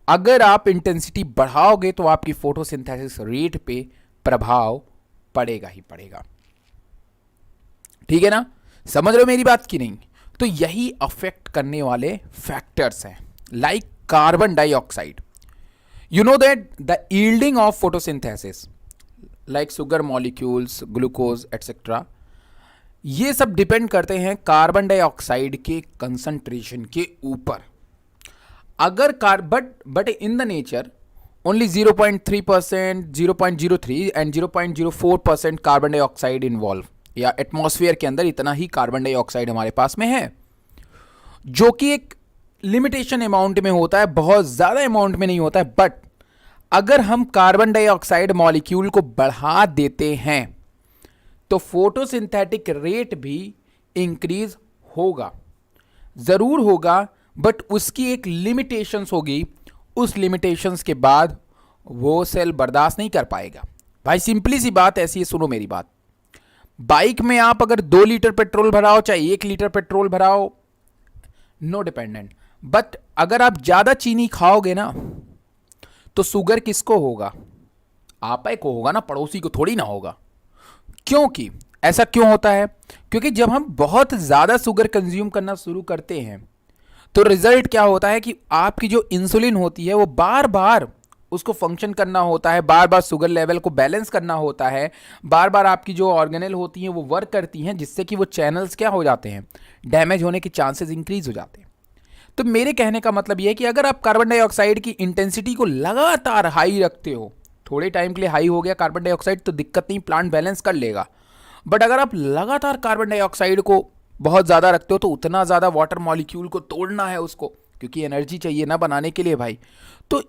अगर आप इंटेंसिटी बढ़ाओगे तो आपकी फोटोसिंथेसिस रेट पे प्रभाव पड़ेगा ही पड़ेगा। ठीक है ना, समझ रहे हो मेरी बात की नहीं? तो यही अफेक्ट करने वाले फैक्टर्स हैं, like carbon dioxide. You know that the yielding of photosynthesis like sugar molecules, glucose etcetera, ये सब डिपेंड करते हैं कार्बन डाइऑक्साइड के कंसंट्रेशन के ऊपर। अगर but in the nature only 0.3%, 0.03 and 0.04% carbon dioxide involve, या एटमॉस्फेयर के अंदर इतना ही कार्बन डाइऑक्साइड हमारे पास में है, जो कि एक लिमिटेशन अमाउंट में होता है, बहुत ज्यादा अमाउंट में नहीं होता है। बट अगर हम कार्बन डाइऑक्साइड मॉलिक्यूल को बढ़ा देते हैं तो फोटोसिंथेटिक रेट भी इंक्रीज होगा, जरूर होगा, बट उसकी एक लिमिटेशंस होगी। उस लिमिटेशंस के बाद वो सेल बर्दाश्त नहीं कर पाएगा। भाई सिंपली सी बात ऐसी है, सुनो मेरी बात। बाइक में आप अगर 2 लीटर पेट्रोल भराओ चाहे 1 लीटर पेट्रोल भराओ, नो डिपेंडेंट, बट अगर आप ज्यादा चीनी खाओगे ना तो शुगर किसको होगा? आप ही को होगा ना, पड़ोसी को थोड़ी ना होगा। क्योंकि ऐसा क्यों होता है? क्योंकि जब हम बहुत ज्यादा शुगर कंज्यूम करना शुरू करते हैं तो रिजल्ट क्या होता है कि आपकी जो इंसुलिन होती है वो बार बार उसको फंक्शन करना होता है, बार बार शुगर लेवल को बैलेंस करना होता है, बार बार आपकी जो ऑर्गेनल होती हैं वो वर्क करती हैं, जिससे कि वो चैनल्स क्या हो जाते हैं, डैमेज होने के चांसेस इंक्रीज हो जाते हैं। तो मेरे कहने का मतलब ये है कि अगर आप कार्बन डाइऑक्साइड की इंटेंसिटी को लगातार हाई रखते हो, थोड़े टाइम के लिए हाई हो गया कार्बन डाइऑक्साइड तो दिक्कत नहीं, प्लांट बैलेंस कर लेगा। बट अगर आप लगातार कार्बन डाइऑक्साइड को बहुत ज़्यादा रखते हो तो उतना ज़्यादा वाटर मॉलिक्यूल को तोड़ना है उसको, क्योंकि एनर्जी चाहिए ना बनाने के लिए भाई। तो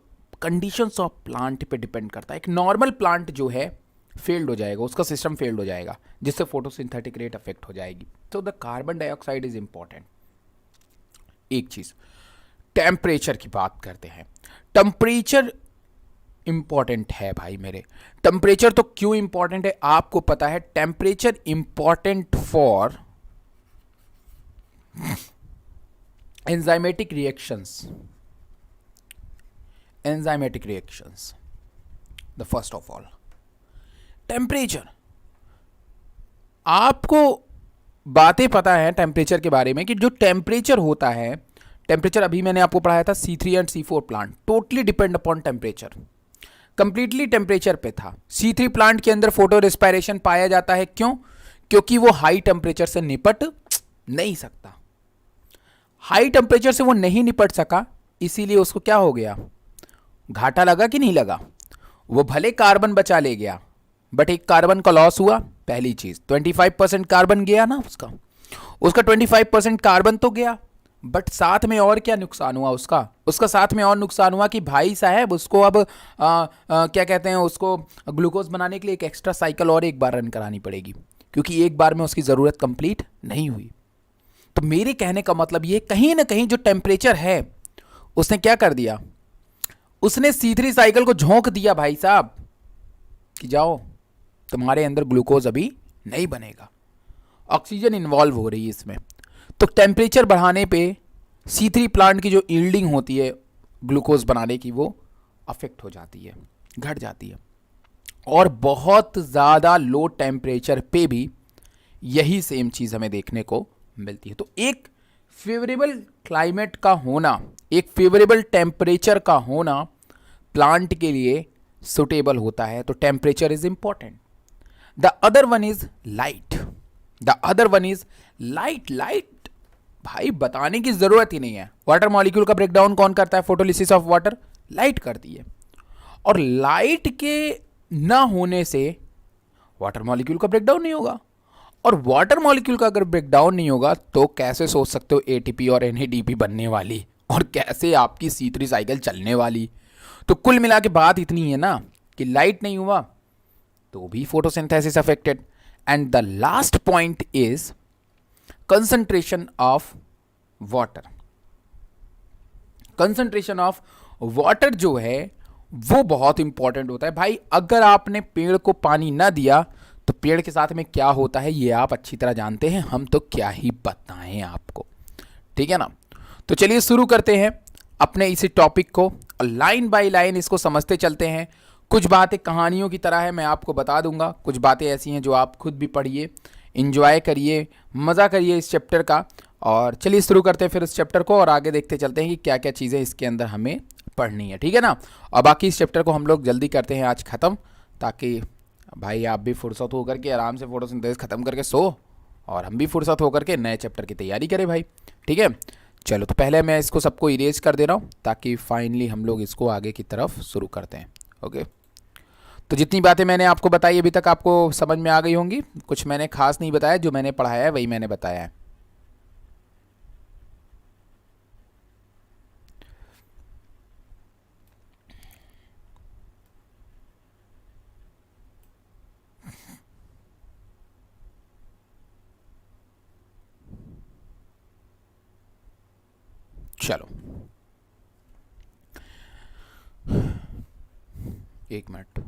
कंडीशंस ऑफ प्लांट पे डिपेंड करता है। एक नॉर्मल प्लांट जो है फेल्ड हो जाएगा, उसका सिस्टम फेल्ड हो जाएगा, जिससे फोटोसिंथेटिक रेट अफेक्ट हो जाएगी। तो the carbon dioxide is important. एक चीज टेम्परेचर की बात करते हैं। टेम्परेचर इंपॉर्टेंट है भाई मेरे। टेम्परेचर तो क्यों इंपॉर्टेंट है आपको पता है? Temperature important for enzymatic reactions. Enzymatic reactions the first of all temperature. आपको बातें पता है टेम्परेचर के बारे में कि जो टेम्परेचर होता है, टेम्परेचर अभी मैंने आपको पढ़ाया था C3 and C4 plant totally depend upon temperature, completely temperature पे था। C3 प्लांट के अंदर फोटो रेस्पिरेशन पाया जाता है, क्यों? क्योंकि वो हाई टेम्परेचर से निपट नहीं सकता। हाई टेम्परेचर से वो नहीं निपट सका, इसीलिए उसको क्या हो गया, घाटा लगा कि नहीं लगा? वो भले कार्बन बचा ले गया बट एक कार्बन का लॉस हुआ। पहली चीज 25% कार्बन गया ना उसका 25% कार्बन तो गया, बट साथ में और क्या नुकसान हुआ उसका साथ में और नुकसान हुआ कि भाई साहब उसको अब क्या कहते हैं, उसको ग्लूकोज बनाने के लिए एक एक्स्ट्रा साइकिल और एक बार रन करानी पड़ेगी, क्योंकि एक बार में उसकी ज़रूरत कंप्लीट नहीं हुई। तो मेरे कहने का मतलब ये, कहीं ना कहीं जो टेम्परेचर है उसने क्या कर दिया, उसने C3 साइकिल को झोंक दिया भाई साहब कि जाओ तुम्हारे अंदर ग्लूकोज अभी नहीं बनेगा, ऑक्सीजन इन्वॉल्व हो रही है इसमें। तो टेम्परेचर बढ़ाने पे C3 प्लांट की जो यील्डिंग होती है ग्लूकोज बनाने की वो अफेक्ट हो जाती है, घट जाती है। और बहुत ज़्यादा लो टेम्परेचर पे भी यही सेम चीज़ हमें देखने को मिलती है। तो एक फेवरेबल क्लाइमेट का होना एक फेवरेबल टेम्परेचर का होना प्लांट के लिए सुटेबल होता है, तो temperature is important. The other one is light. The other one is light. Light भाई बताने की जरूरत ही नहीं है। वाटर मॉलिक्यूल का ब्रेकडाउन कौन करता है? फोटोलिसिस ऑफ वाटर लाइट करती है। और लाइट के ना होने से वाटर मॉलिक्यूल का ब्रेकडाउन नहीं होगा, और वाटर मॉलिक्यूल का अगर ब्रेकडाउन नहीं होगा तो कैसे सोच सकते हो एटीपी और एनएडीपी बनने वाली, और कैसे आपकी C3 साइकिल चलने वाली। तो कुल मिला के बात इतनी है ना कि लाइट नहीं हुआ तो भी photosynthesis affected. And the last point is concentration of water. Concentration of water जो है वो बहुत इंपॉर्टेंट होता है भाई। अगर आपने पेड़ को पानी ना दिया तो पेड़ के साथ में क्या होता है ये आप अच्छी तरह जानते हैं, हम तो क्या ही बताएं आपको, ठीक है ना। तो चलिए शुरू करते हैं अपने इसी टॉपिक को, लाइन बाय लाइन इसको समझते चलते हैं। कुछ बातें कहानियों की तरह है, मैं आपको बता दूंगा। कुछ बातें ऐसी हैं जो आप खुद भी पढ़िए, इंजॉय करिए, मज़ा करिए इस चैप्टर का। और चलिए शुरू करते हैं फिर इस चैप्टर को, और आगे देखते चलते हैं कि क्या क्या चीज़ें इसके अंदर हमें पढ़नी है, ठीक है ना। और बाकी इस चैप्टर को हम लोग जल्दी करते हैं आज ख़त्म, ताकि भाई आप भी फुर्सत होकर के आराम से फोटोसिंथेसिस ख़त्म करके सो, और हम भी फुर्सत होकर के नए चैप्टर की तैयारी करें भाई, ठीक है। चलो तो पहले मैं इसको सबको इरेज कर दे रहा हूँ ताकि फाइनली हम लोग इसको आगे की तरफ शुरू करते हैं। ओके, तो जितनी बातें मैंने आपको बताई अभी तक आपको समझ में आ गई होंगी। कुछ मैंने खास नहीं बताया, जो मैंने पढ़ाया है वही मैंने बताया है। चलो एक minute.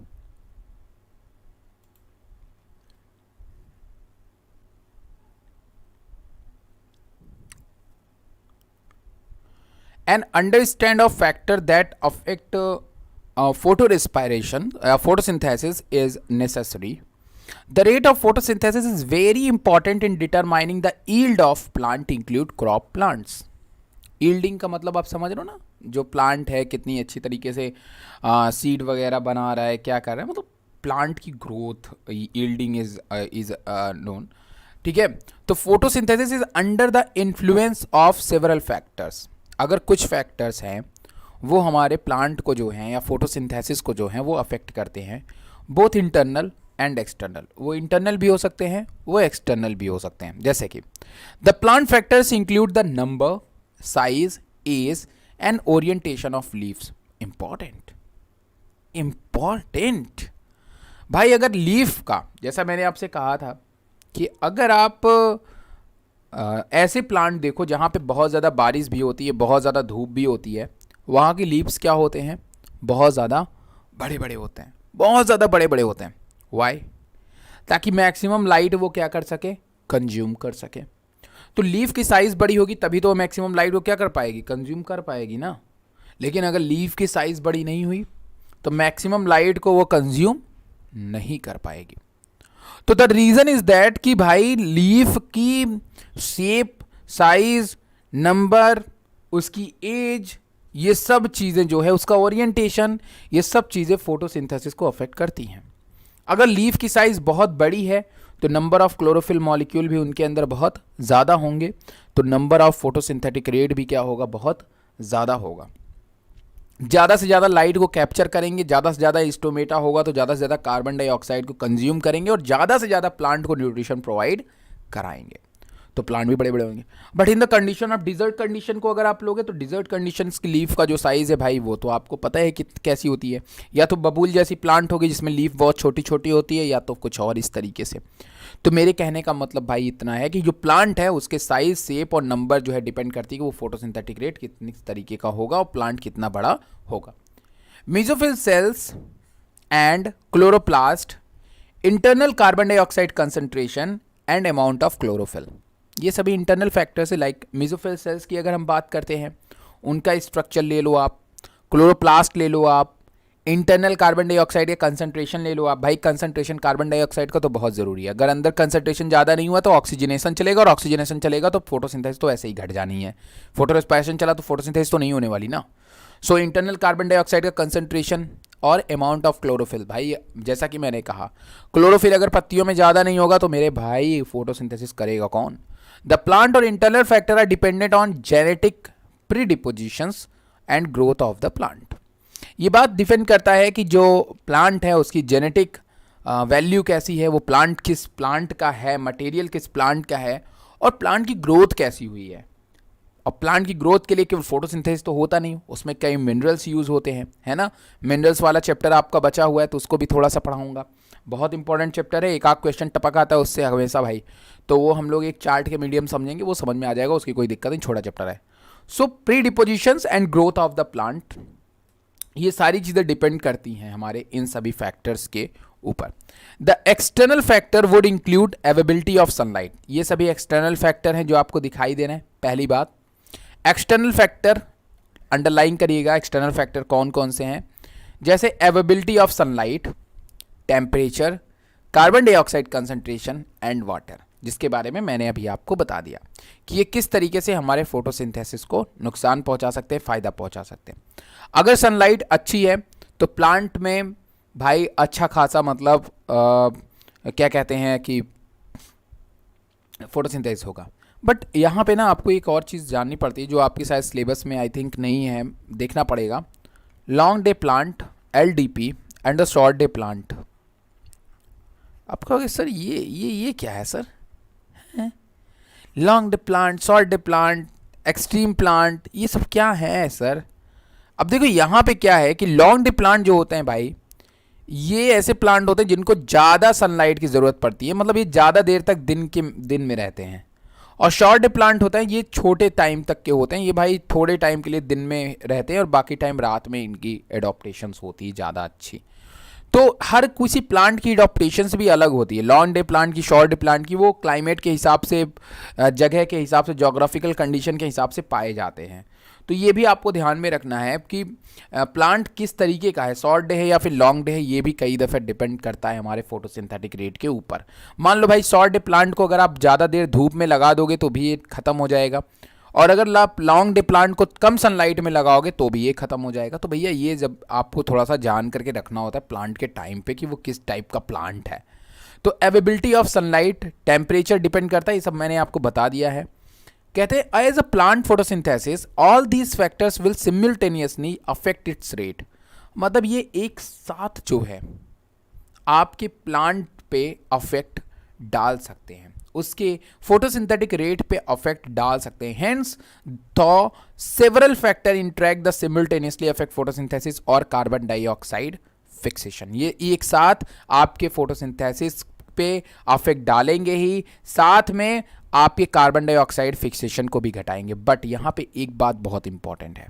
And understand of factor that affect photosynthesis is necessary. The rate of photosynthesis is very important in determining the yield of plant include crop plants. Yielding का मतलब आप समझ रहे हो ना, जो प्लांट है कितनी अच्छी तरीके से सीड वगैरह बना रहा है, क्या कर रहा है, मतलब प्लांट की ग्रोथ, यील्डिंग इज नोन, ठीक है। तो photosynthesis is under the influence of several factors. अगर कुछ फैक्टर्स हैं वो हमारे प्लांट को जो हैं या फोटोसिंथेसिस को जो हैं वो अफेक्ट करते हैं, बोथ इंटरनल एंड एक्सटर्नल। वो इंटरनल भी हो सकते हैं, वो एक्सटर्नल भी हो सकते हैं। जैसे कि the plant factors include the number, size, age and orientation of leaves. Important important भाई। अगर लीफ का, जैसा मैंने आपसे कहा था कि अगर आप ऐसे प्लांट देखो जहाँ पे बहुत ज़्यादा बारिश भी होती है, बहुत ज़्यादा धूप भी होती है, वहाँ की लीव्स क्या होते हैं, बहुत ज़्यादा बड़े बड़े होते हैं, बहुत ज़्यादा बड़े बड़े होते हैं। वाई? ताकि मैक्सिमम लाइट वो क्या कर सके, कंज्यूम कर सके। तो लीफ की साइज़ बड़ी होगी तभी तो मैक्सिमम लाइट वो क्या कर पाएगी, कंज्यूम कर पाएगी ना। लेकिन अगर लीफ की साइज़ बड़ी नहीं हुई तो मैक्सिमम लाइट को वो कंज्यूम नहीं कर पाएगी। तो द रीज़न इज दैट कि भाई लीफ की शेप, साइज, नंबर, उसकी एज, ये सब चीज़ें जो है, उसका ओरिएंटेशन, ये सब चीज़ें फोटोसिंथेसिस को अफेक्ट करती हैं। अगर लीफ की साइज़ बहुत बड़ी है तो नंबर ऑफ क्लोरोफिल मॉलिक्यूल भी उनके अंदर बहुत ज़्यादा होंगे, तो नंबर ऑफ फोटोसिंथेटिक रेट भी क्या होगा, बहुत ज़्यादा होगा। ज़्यादा से ज़्यादा लाइट को कैप्चर करेंगे, ज़्यादा से ज़्यादा स्टोमेटा होगा तो ज़्यादा से ज़्यादा कार्बन डाइऑक्साइड को कंज्यूम करेंगे, और ज़्यादा से ज़्यादा प्लांट को न्यूट्रिशन प्रोवाइड कराएंगे, तो प्लांट भी बड़े बड़े होंगे। But in the condition of dessert condition को अगर आप लोगे तो डिजर्ट कंडीशन की लीफ का जो साइज़ है भाई वो तो आपको पता है कि कैसी होती है। या तो बबूल जैसी प्लांट होगी जिसमें लीफ बहुत छोटी छोटी होती है, या तो कुछ और इस तरीके से। तो मेरे कहने का मतलब भाई इतना है कि जो प्लांट है उसके साइज, शेप और नंबर जो है डिपेंड करती है कि वो फोटोसिंथेटिक रेट कितनी तरीके का होगा और प्लांट कितना बड़ा होगा। Mesophyll cells and chloroplast, internal carbon dioxide concentration and amount of chlorophyll, ये सभी इंटरनल फैक्टर्स है। लाइक मेसोफिल सेल्स की अगर हम बात करते हैं, उनका स्ट्रक्चर ले लो आप, क्लोरोप्लास्ट ले लो आप, इंटरनल कार्बन डाइऑक्साइड का कंसंट्रेशन ले लो आप भाई, कंसंट्रेशन कार्बन डाइऑक्साइड का तो बहुत ज़रूरी है। अगर अंदर कंसंट्रेशन ज़्यादा नहीं हुआ तो ऑक्सीजनेशन चलेगा, और ऑक्सीजनेशन चलेगा तो फोटोसिंथेसिस तो ऐसे ही घट जानी है। फोटो रेस्पिरेशन चला तो फोटोसिंथेसिस तो नहीं होने वाली ना। सो इंटरनल कार्बन डाइऑक्साइड का कंसंट्रेशन और अमाउंट ऑफ क्लोरोफिल, भाई जैसा कि मैंने कहा क्लोरोफिल अगर पत्तियों में ज़्यादा नहीं होगा तो मेरे भाई फोटोसिंथेसिस करेगा कौन। द प्लांट और internal factor are dependent on genetic predispositions and growth of the plant. ये बात डिपेंड करता है कि जो प्लांट है उसकी जेनेटिक वैल्यू कैसी है, वो प्लांट किस प्लांट का है, मटेरियल किस प्लांट का है, और प्लांट की ग्रोथ कैसी हुई है। और प्लांट की ग्रोथ के लिए केवल फोटोसिंथेसिस तो होता नहीं, उसमें कई मिनरल्स यूज़ होते हैं, है ना। मिनरल्स वाला चैप्टर आपका बचा हुआ है तो उसको भी थोड़ा सा पढ़ाऊंगा, बहुत इंपॉर्टेंट चैप्टर है, एक आध क्वेश्चन टपक आता है उससे हमेशा भाई, तो वो हम लोग एक चार्ट के मीडियम समझेंगे, वो समझ में आ जाएगा, उसकी कोई दिक्कत नहीं, छोटा चैप्टर है। सो pre depositions and growth of the plant, ये सारी चीज़ें डिपेंड करती हैं हमारे इन सभी फैक्टर्स के ऊपर। The external factor would include availability of sunlight, ये सभी एक्सटर्नल फैक्टर हैं जो आपको दिखाई दे रहे हैं। पहली बात, एक्सटर्नल फैक्टर अंडरलाइन करिएगा, एक्सटर्नल फैक्टर कौन कौन से हैं, जैसे availability of sunlight, temperature, carbon dioxide concentration and water, जिसके बारे में मैंने अभी आपको बता दिया कि ये किस तरीके से हमारे फोटोसिंथेसिस को नुकसान पहुंचा सकते हैं, फायदा पहुंचा सकते हैं। अगर सनलाइट अच्छी है तो प्लांट में भाई अच्छा खासा मतलब क्या कहते हैं कि फोटोसिंथेसिस होगा। बट यहाँ पे ना आपको एक और चीज़ जाननी पड़ती है जो आपकी शायद सिलेबस में आई थिंक नहीं है, देखना पड़ेगा। Long day plant LDP and the short day plant. आप कहोगे सर ये क्या है sir, long day plant, short day plant, extreme plant, ये सब क्या है सर। अब देखो यहाँ पे क्या है कि लॉन्ग डे प्लांट जो होते हैं भाई, ये ऐसे प्लांट होते हैं जिनको ज़्यादा सनलाइट की ज़रूरत पड़ती है, मतलब ये ज़्यादा देर तक दिन में रहते हैं। और शॉर्ट डे प्लांट होते हैं, ये छोटे टाइम तक के होते हैं, ये भाई थोड़े टाइम के लिए दिन में रहते हैं और बाकी टाइम रात में इनकी एडॉप्टेशंस होती है ज़्यादा अच्छी। तो हर किसी प्लांट की एडॉप्टेशंस भी अलग होती है, लॉन्ग डे प्लांट की, शॉर्ट डे प्लांट की, वो क्लाइमेट के हिसाब से, जगह के हिसाब से, जोग्राफिकल कंडीशन के हिसाब से पाए जाते हैं। तो ये भी आपको ध्यान में रखना है कि प्लांट किस तरीके का है, शॉर्ट डे है या फिर लॉन्ग डे है, ये भी कई दफ़े डिपेंड करता है हमारे फोटोसिंथेटिक रेट के ऊपर। मान लो भाई शॉर्ट डे प्लांट को अगर आप ज़्यादा देर धूप में लगा दोगे तो भी ये ख़त्म हो जाएगा, और अगर आप लॉन्ग डे प्लांट को कम सनलाइट में लगाओगे तो भी ये ख़त्म हो जाएगा। तो भैया ये जब आपको थोड़ा सा जान करके रखना होता है प्लांट के टाइम पे कि वो किस टाइप का प्लांट है। तो availability of sunlight, temperature depend करता है, ये सब मैंने आपको बता दिया है। कहते हैं as a plant photosynthesis all these factors will simultaneously affect its rate, मतलब ये एक साथ जो है आपके प्लांट पे अफेक्ट डाल सकते हैं, उसके फोटोसिंथेटिक रेट पे अफेक्ट डाल सकते हैं। Hence the several factor interact the simultaneously affect photosynthesis और कार्बन डाइऑक्साइड फिक्सेशन, ये एक साथ आपके फोटोसिंथेसिस पे अफेक्ट डालेंगे ही, साथ में आपके कार्बन डाइऑक्साइड फिक्सेशन को भी घटाएंगे। बट यहां पे एक बात बहुत इंपॉर्टेंट है,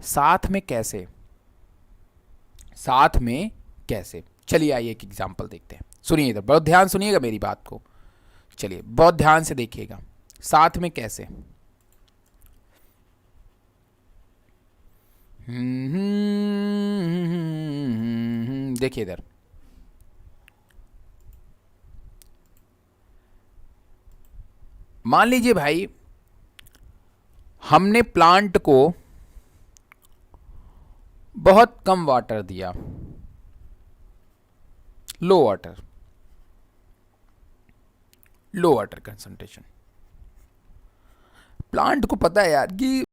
साथ में कैसे, साथ में कैसे, चलिए आइए एक एग्जांपल देखते हैं। सुनिए इधर, बहुत ध्यान सुनिएगा मेरी बात को, चलिए बहुत ध्यान से देखिएगा, साथ में कैसे। देखिए इधर, मान लीजिए भाई हमने प्लांट को बहुत कम वाटर दिया, लो वाटर कंसंट्रेशन। प्लांट को पता है यार कि